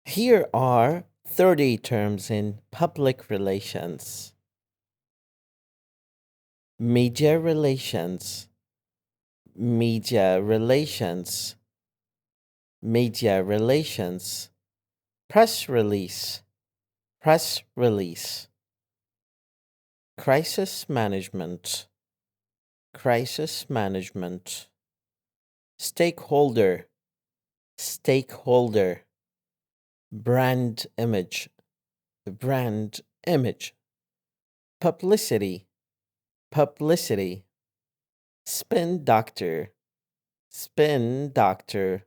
Here are 30 terms in public relations. Media relations, media relations, media relations. Press release, press release. Crisis management, crisis management. Stakeholder, stakeholder. Brand image, brand image. Publicity, publicity. Spin doctor, spin doctor.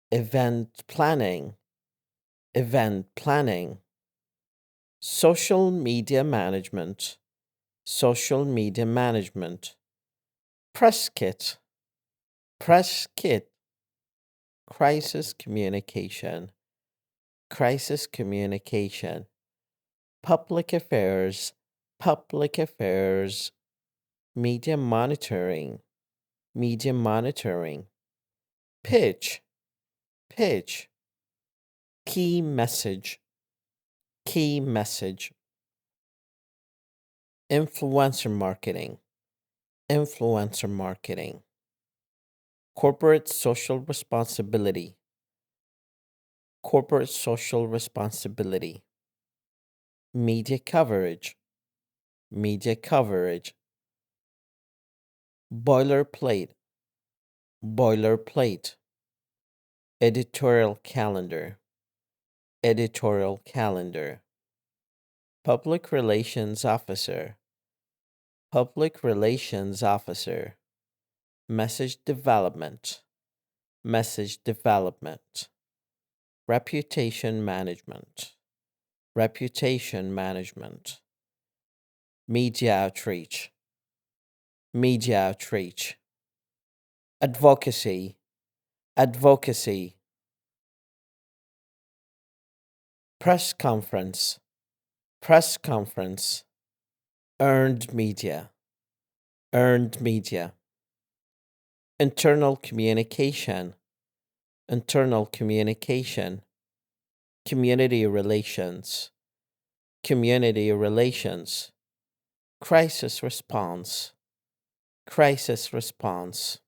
Event planning, event planning. Social media management, social media management. Press kit, press kit. Crisis communication, crisis communication. Public affairs, public affairs. Media monitoring, media monitoring. Pitch, pitch. Key message, key message. Influencer marketing, influencer marketing. Corporate social responsibility, corporate social responsibility. Media coverage, media coverage. Boilerplate, boilerplate. Editorial calendar, editorial calendar. Public relations officer, public relations officer. Message development, message development. Reputation management, reputation management. Media outreach, media outreach. Advocacy, advocacy. Press conference, press conference. Earned media, earned media. Internal communication, internal communication. Community relations, community relations. Crisis response, crisis response.